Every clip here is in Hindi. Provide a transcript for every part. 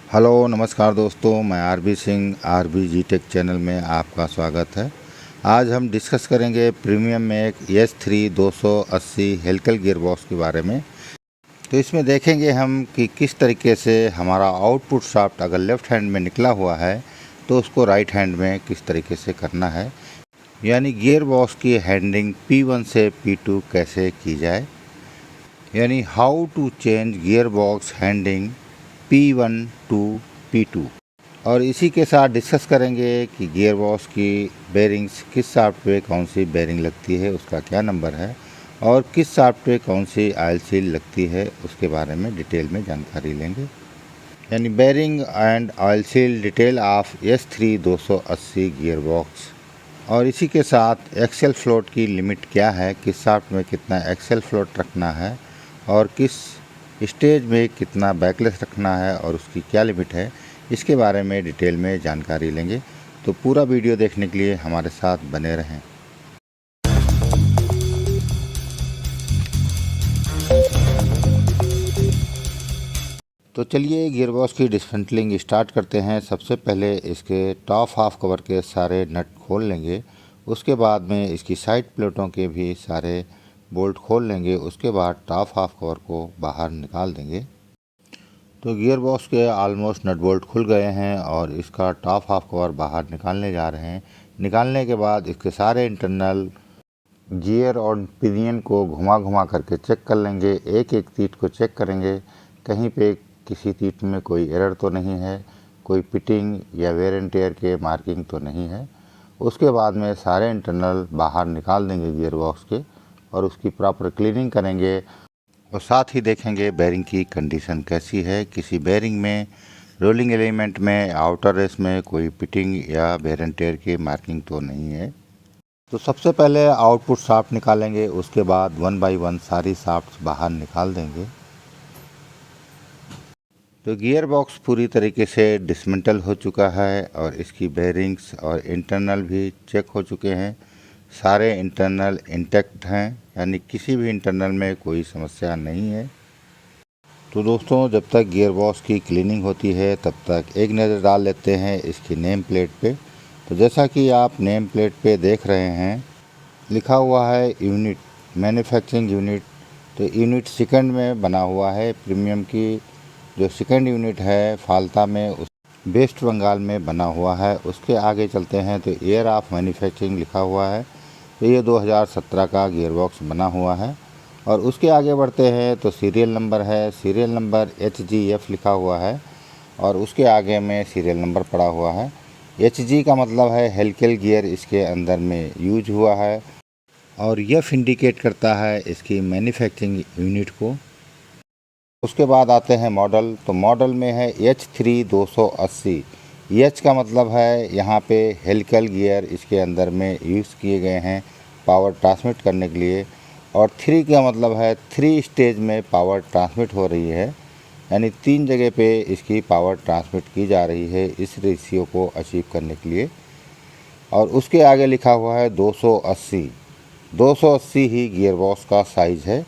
हेलो नमस्कार दोस्तों, मैं आरबी सिंह आरबी जी टेक चैनल में आपका स्वागत है। आज हम डिस्कस करेंगे प्रीमियम में एक S3 280 हेलिकल गियरबॉक्स के बारे में। तो इसमें देखेंगे हम कि किस तरीके से हमारा आउटपुट शाफ्ट अगर लेफ़्ट हैंड में निकला हुआ है तो उसको राइट हैंड में किस तरीके से करना है, यानी गियरबॉक्स की हैंडलिंग P1 से P2 कैसे की जाए, यानी how to change gearbox handling P1 to P2। और इसी के साथ डिस्कस करेंगे कि गियरबॉक्स की बेरिंग्स किस शाफ्ट पे कौन सी बेरिंग लगती है, उसका क्या नंबर है, और किस शाफ्ट पे कौन सी ऑयल सील लगती है उसके बारे में डिटेल में जानकारी लेंगे। यानी bearing and oil seal detail of S3 280 gearbox. और इसी के साथ एक्सेल फ्लोट की लिमिट क्या है, किस शाफ्ट में कितना एक्सेल फ्लोट रखना है और किस स्टेज में कितना बैकलेस रखना है और उसकी क्या लिमिट है, इसके बारे में डिटेल में जानकारी लेंगे। तो पूरा वीडियो देखने के लिए हमारे साथ बने रहें। तो चलिए गियरबॉक्स की डिसमेंटलिंग स्टार्ट करते हैं। सबसे पहले इसके टॉप हाफ कवर के सारे नट खोल लेंगे, उसके बाद में इसकी साइड प्लेटों के भी सारे बोल्ट खोल लेंगे, उसके बाद टॉप हाफ कवर को बाहर निकाल देंगे। तो गियरबॉक्स के ऑलमोस्ट नट बोल्ट खुल गए हैं और इसका टॉप हाफ कवर बाहर निकालने जा रहे हैं। निकालने के बाद इसके सारे इंटरनल गियर और पिनियन को घुमा घुमा करके चेक कर लेंगे। एक एक तीत को चेक करेंगे, कहीं पे किसी तीत में कोई एरर तो नहीं है, कोई पिटिंग या वेयर एंड टेयर के मार्किंग तो नहीं है। उसके बाद में सारे इंटरनल बाहर निकाल देंगे गियरबॉक्स के और उसकी प्रॉपर क्लीनिंग करेंगे और साथ ही देखेंगे बेरिंग की कंडीशन कैसी है, किसी बेरिंग में, रोलिंग एलिमेंट में, आउटर रेस में कोई पिटिंग या वेयर एंड टेयर की मार्किंग तो नहीं है। तो सबसे पहले आउटपुट शाफ्ट निकालेंगे, उसके बाद 1 बाय 1 सारी शाफ्ट बाहर निकाल देंगे। तो गियर बॉक्स पूरी तरीके से डिसमेंटल हो चुका है और इसकी बेरिंग्स और इंटरनल भी चेक हो चुके हैं। सारे इंटरनल इंटैक्ट हैं, यानी किसी भी इंटरनल में कोई समस्या नहीं है। तो दोस्तों, जब तक गियर बॉक्स की क्लीनिंग होती है तब तक एक नज़र डाल लेते हैं इसकी नेम प्लेट पे। तो जैसा कि आप नेम प्लेट पे देख रहे हैं, लिखा हुआ है यूनिट, मैन्युफैक्चरिंग यूनिट। तो यूनिट सेकंड में बना हुआ है। प्रीमियम की जो सेकंड यूनिट है फाल्ता में, उस वेस्ट बंगाल में बना हुआ है। उसके आगे चलते हैं तो ईयर ऑफ मैन्युफैक्चरिंग लिखा हुआ है। तो ये 2017 का गियरबॉक्स बना हुआ है। और उसके आगे बढ़ते हैं तो सीरियल नंबर है, सीरियल नंबर HGF लिखा हुआ है और उसके आगे में सीरियल नंबर पड़ा हुआ है। HG का मतलब है हेलिकल गियर इसके अंदर में यूज हुआ है और F इंडिकेट करता है इसकी मैन्युफैक्चरिंग यूनिट को। उसके बाद आते हैं मॉडल। तो मॉडल में है H3 280। H का मतलब है यहाँ पे हेलिकल गियर इसके अंदर में यूज़ किए गए हैं पावर ट्रांसमिट करने के लिए। और 3 का मतलब है 3 स्टेज में पावर ट्रांसमिट हो रही है, यानी 3 जगह पे इसकी पावर ट्रांसमिट की जा रही है इस रेशियो को अचीव करने के लिए। और उसके आगे लिखा हुआ है 280। 280 ही गियरबॉक्स का साइज़ है,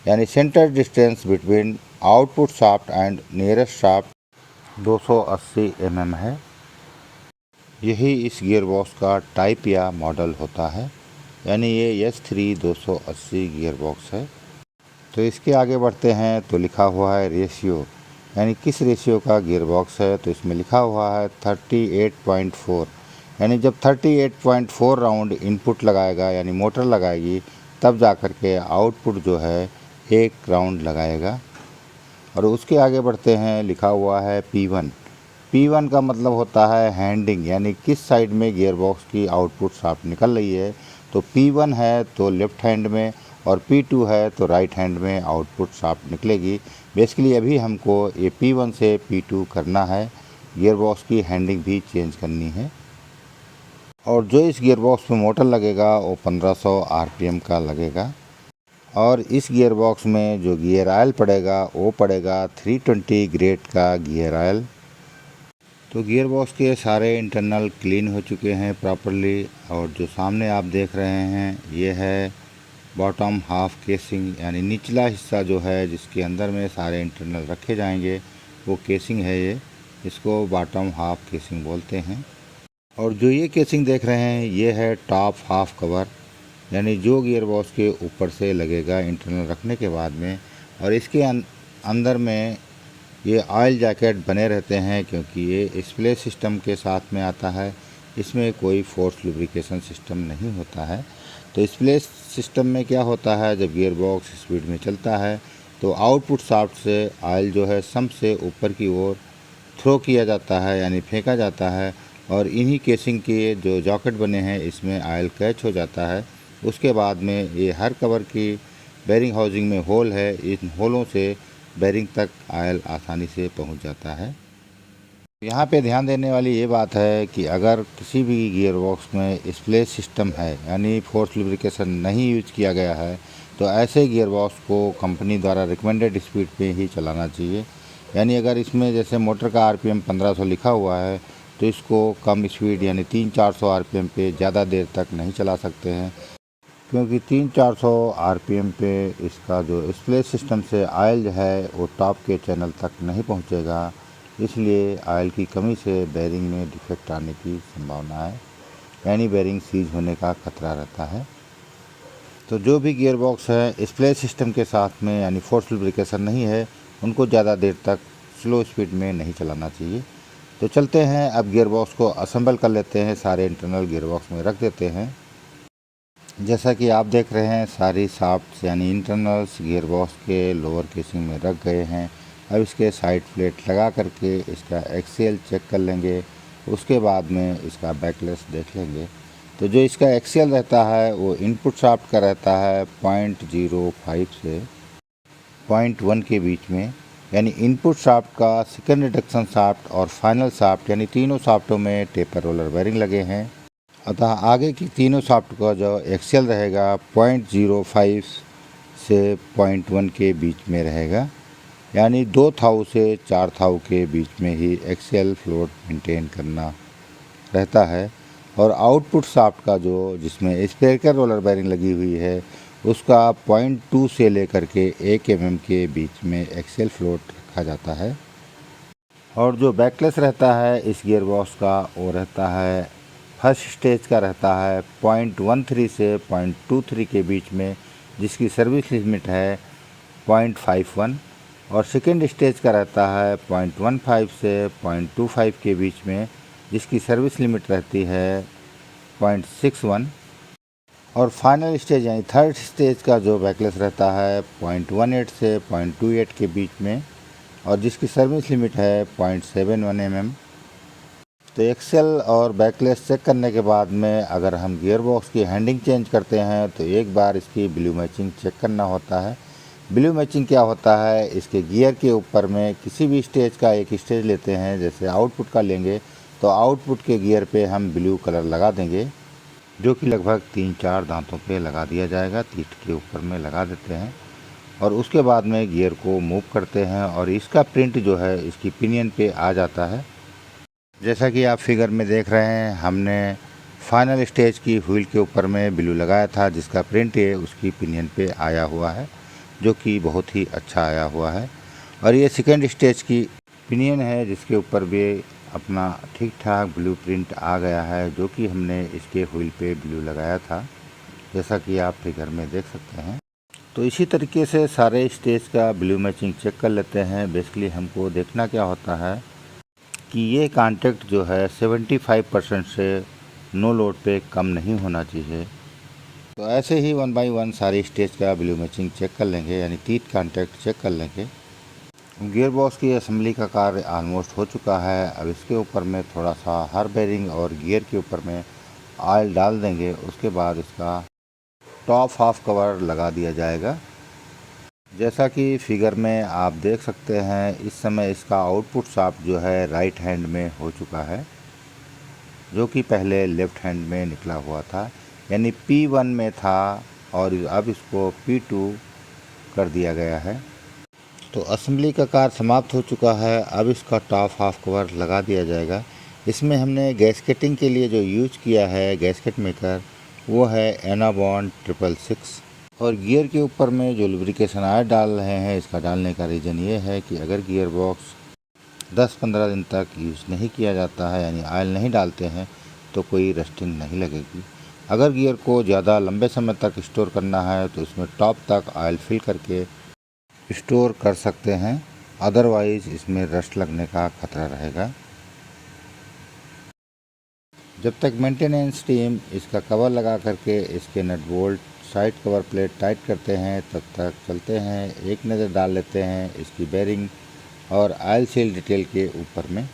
यानी centre distance between output shaft and nearest shaft 280 mm है। यही इस गियरबॉक्स का टाइप या मॉडल होता है, यानी ये S3 280 गियरबॉक्स है। तो इसके आगे बढ़ते हैं तो लिखा हुआ है रेशियो, यानी किस रेशियो का गियरबॉक्स है। तो इसमें लिखा हुआ है 38.4, यानी जब 38.4 राउंड इनपुट लगाएगा यानी मोटर लगाएगी तब जा कर के आउटपुट जो है 1 राउंड लगाएगा। और उसके आगे बढ़ते हैं, लिखा हुआ है P1। P1 का मतलब होता है हैंडिंग, यानी किस साइड में गियरबॉक्स की आउटपुट शाफ्ट निकल रही है। तो P1 है तो लेफ़्ट हैंड में और P2 है तो राइट हैंड में आउटपुट शाफ्ट निकलेगी। बेसिकली अभी हमको ये P1 से P2 करना है, गियरबॉक्स की हैंडिंग भी चेंज करनी है। और जो इस गियरबॉक्स में मोटर लगेगा वो 1500 RPM का लगेगा। और इस गियरबॉक्स में जो गियर ऑयल पड़ेगा वो पड़ेगा 320 ग्रेड का गियर ऑयल। तो गियरबॉक्स के सारे इंटरनल क्लीन हो चुके हैं प्रॉपरली। और जो सामने आप देख रहे हैं ये है बॉटम हाफ केसिंग, यानी निचला हिस्सा जो है जिसके अंदर में सारे इंटरनल रखे जाएंगे वो केसिंग है ये। इसको बॉटम हाफ केसिंग बोलते हैं। और जो ये केसिंग देख रहे हैं ये है टॉप हाफ कवर, यानी जो गियर बॉक्स के ऊपर से लगेगा इंटरनल रखने के बाद में। और इसके अंदर में ये ऑयल जैकेट बने रहते हैं, क्योंकि ये स्प्ले सिस्टम के साथ में आता है। इसमें कोई फोर्स लुब्रिकेशन सिस्टम नहीं होता है। तो स्प्ले सिस्टम में क्या होता है, जब गियर बॉक्स स्पीड में चलता है तो आउटपुट शाफ्ट से ऑयल जो है सम्प से ऊपर की ओर थ्रो किया जाता है, यानी फेंका जाता है। और इन्हीं केसिंग के जो जॉकेट बने हैं इसमें ऑयल कैच हो जाता है। उसके बाद में ये हर कवर की बेरिंग हाउसिंग में होल है, इन होलों से बेरिंग तक ऑयल आसानी से पहुंच जाता है। यहाँ पे ध्यान देने वाली ये बात है कि अगर किसी भी गियर बॉक्स में स्प्ले सिस्टम है, यानी फोर्स लुब्रिकेशन नहीं यूज किया गया है, तो ऐसे गियर बॉक्स को कंपनी द्वारा रिकमेंडेड स्पीड पे ही चलाना चाहिए। यानी अगर इसमें जैसे मोटर का आरपीएम 1500 लिखा हुआ है तो इसको कम स्पीड यानी 300-400 आरपीएम पे ज़्यादा देर तक नहीं चला सकते हैं, क्योंकि 300-400 आरपीएम पे इसका जो स्प्ले सिस्टम से ऑयल है वो टॉप के चैनल तक नहीं पहुंचेगा। इसलिए ऑयल की कमी से बेरिंग में डिफेक्ट आने की संभावना है, यानी बेरिंग सीज होने का खतरा रहता है। तो जो भी गियर बॉक्स है स्प्ले सिस्टम के साथ में यानी फोर्स लुब्रिकेशन नहीं है, उनको ज़्यादा देर तक स्लो स्पीड में नहीं चलाना चाहिए। तो चलते हैं अब गियर बॉक्स को असेंबल कर लेते हैं, सारे इंटरनल गियर बॉक्स में रख देते हैं। जैसा कि आप देख रहे हैं सारी शाफ्ट्स यानी इंटरनल्स गियर बॉक्स के लोअर केसिंग में रख गए हैं। अब इसके साइड प्लेट लगा करके इसका एक्सियल चेक कर लेंगे, उसके बाद में इसका बैकलेस देख लेंगे। तो जो इसका एक्सियल रहता है वो इनपुट शाफ्ट का रहता है 0.05 से 0.1 के बीच में, यानी इनपुट शाफ्ट का सेकेंड रिडक्शन शाफ्ट और फाइनल शाफ्ट यानी तीनों शाफ्टों में टेपर रोलर बेरिंग लगे हैं। अतः आगे की तीनों शाफ्ट का जो एक्सियल रहेगा 0.05 से 0.1 के बीच में रहेगा, यानी 2 थाऊ से 4 थाऊ के बीच में ही एक्सियल फ्लोट मेंटेन करना रहता है। और आउटपुट शाफ्ट का जो जिसमें स्पेरिकल रोलर बेरिंग लगी हुई है उसका 0.2 से लेकर के 1 mm के बीच में एक्सियल फ्लोट रखा जाता है। और जो बैकलेस रहता है इस गियर बॉक्स का वो रहता है फर्स्ट स्टेज का रहता है 0.13 से 0.23 के बीच में, जिसकी सर्विस लिमिट है 0.51। और सेकेंड स्टेज का रहता है 0.15 से 0.25 के बीच में, जिसकी सर्विस लिमिट रहती है 0.61। और फाइनल स्टेज यानी थर्ड स्टेज का जो बैकलेस रहता है 0.18 से 0.28 के बीच में, और जिसकी सर्विस लिमिट है 0.71 mm। तो एक्सेल और बैकलेस चेक करने के बाद में अगर हम गियर बॉक्स की हैंडिंग चेंज करते हैं तो एक बार इसकी ब्लू मैचिंग चेक करना होता है। ब्लू मैचिंग क्या होता है, इसके गियर के ऊपर में किसी भी स्टेज का एक स्टेज लेते हैं, जैसे आउटपुट का लेंगे तो आउटपुट के गियर पे हम ब्लू कलर लगा देंगे, जो कि लगभग 3-4 दांतों पे लगा दिया जाएगा, तीत के ऊपर में लगा देते हैं। और उसके बाद में गियर को मूव करते हैं और इसका प्रिंट जो है इसकी पिनियन पे आ जाता है। जैसा कि आप फिगर में देख रहे हैं हमने फाइनल स्टेज की व्हील के ऊपर में ब्लू लगाया था, जिसका प्रिंट है उसकी पिनियन पे आया हुआ है, जो कि बहुत ही अच्छा आया हुआ है। और ये सेकेंड स्टेज की पिनियन है जिसके ऊपर भी अपना ठीक ठाक ब्लू प्रिंट आ गया है, जो कि हमने इसके व्हील पे ब्लू लगाया था, जैसा कि आप फिगर में देख सकते हैं। तो इसी तरीके से सारे स्टेज का ब्लू मैचिंग चेक कर लेते हैं। बेसिकली हमको देखना क्या होता है कि ये कांटेक्ट जो है 75% से नो लोड पे कम नहीं होना चाहिए। तो ऐसे ही 1 बाई 1 सारी स्टेज का ब्लू मैचिंग चेक कर लेंगे, यानी टीथ कांटेक्ट चेक कर लेंगे। गियर बॉक्स की असेंबली का कार्य ऑलमोस्ट हो चुका है। अब इसके ऊपर में थोड़ा सा हर बेरिंग और गियर के ऊपर में ऑयल डाल देंगे, उसके बाद इसका टॉप हाफ कवर लगा दिया जाएगा। जैसा कि फिगर में आप देख सकते हैं इस समय इसका आउटपुट शाफ्ट जो है राइट हैंड में हो चुका है, जो कि पहले लेफ़्ट हैंड में निकला हुआ था, यानी P1 में था और अब इसको P2 कर दिया गया है। तो असेंबली का कार्य समाप्त हो चुका है। अब इसका टॉप हाफ कवर लगा दिया जाएगा। इसमें हमने गैस्केटिंग के लिए जो यूज किया है गैस्केट मेकर वो है एनाबॉन्ड 666। और गियर के ऊपर में जो लुब्रिकेशन ऑयल डाल रहे हैं, इसका डालने का रीज़न ये है कि अगर गियर बॉक्स 10-15 दिन तक यूज़ नहीं किया जाता है, यानी ऑयल नहीं डालते हैं, तो कोई रस्टिंग नहीं लगेगी। अगर गियर को ज़्यादा लंबे समय तक स्टोर करना है तो इसमें टॉप तक ऑयल फिल करके स्टोर कर सकते हैं, अदरवाइज़ इसमें रस्ट लगने का खतरा रहेगा। जब तक मेंटेनेंस टीम इसका कवर लगा करके इसके nut bolt side cover plate tight करते हैं, तब तक चलते हैं, एक नज़र डाल लेते हैं इसकी बेरिंग और ऑयल सील डिटेल के ऊपर में।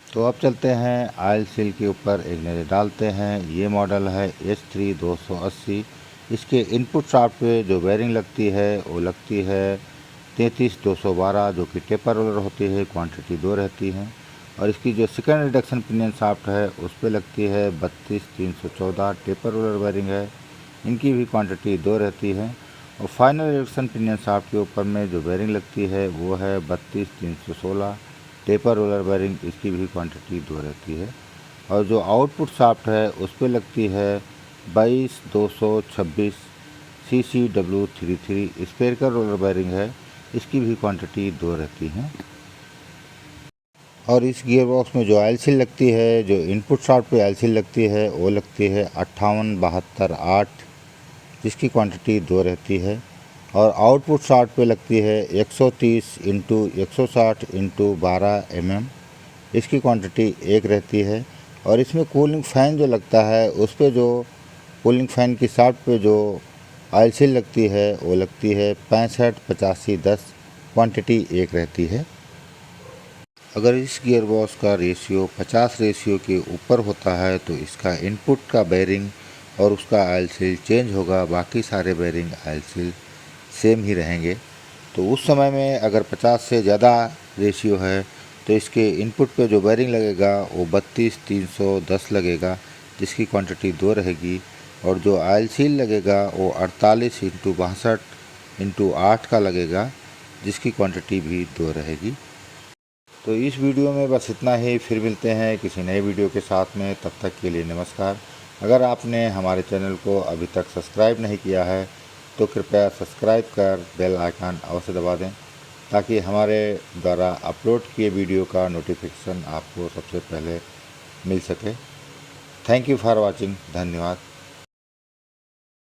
तो अब चलते हैं ऑयल सील के ऊपर एक नज़र डालते हैं। ये मॉडल है H3 280। इसके इनपुट शाफ्ट पे जो बेरिंग लगती है वो लगती है 33-212, जो कि टेपर रोलर होती है, क्वांटिटी 2 रहती है। और इसकी जो सेकंड रिडक्शन पिनियन शाफ्ट है उस पर लगती है 32-314, टेपर रोलर बेरिंग है, इनकी भी क्वांटिटी 2 रहती है। और फाइनल रिडक्शन पिनियन शाफ्ट के ऊपर में जो बेरिंग लगती है वो है 32-316, टेपर रोलर बेरिंग, इसकी भी क्वांटिटी 2 रहती है। और जो आउटपुट शाफ्ट है उस पर लगती है 22-226 CCW33 स्पेरिकल रोलर बेरिंग है, इसकी भी क्वांटिटी 2 रहती है। और इस गियर बॉक्स में जो ऑयल सील लगती है, जो इनपुट शाफ्ट पे ऑयल सील लगती है वो लगती है 58-72-8, जिसकी क्वांटिटी 2 रहती है। और आउटपुट शाफ्ट पे लगती है 130x160x12 mm, इसकी क्वांटिटी 1 रहती है। और इसमें कूलिंग फ़ैन जो लगता है उस पे जो कूलिंग फ़ैन की शाफ्ट पे जो ऑयल सील लगती है वो लगती है 65-85-10, क्वांटिटी 1 रहती है। अगर इस गियर बॉक्स का रेशियो 50 रेशियो के ऊपर होता है तो इसका इनपुट का बेरिंग और उसका ऑयल सील चेंज होगा, बाकी सारे बेरिंग ऑयल सील सेम ही रहेंगे। तो उस समय में अगर 50 से ज़्यादा रेशियो है तो इसके इनपुट पे जो बेरिंग लगेगा वो 32-310 लगेगा, जिसकी क्वांटिटी 2 रहेगी। और जो ऑयल सील लगेगा वो 48x62-8 का लगेगा, जिसकी क्वांटिटी भी 2 रहेगी। तो इस वीडियो में बस इतना ही, फिर मिलते हैं किसी नए वीडियो के साथ में, तब तक के लिए नमस्कार। अगर आपने हमारे चैनल को अभी तक सब्सक्राइब नहीं किया है तो कृपया सब्सक्राइब कर बेल आइकन अवश्य दबा दें, ताकि हमारे द्वारा अपलोड किए वीडियो का नोटिफिकेशन आपको सबसे पहले मिल सके। Thank you for watching. धन्यवाद।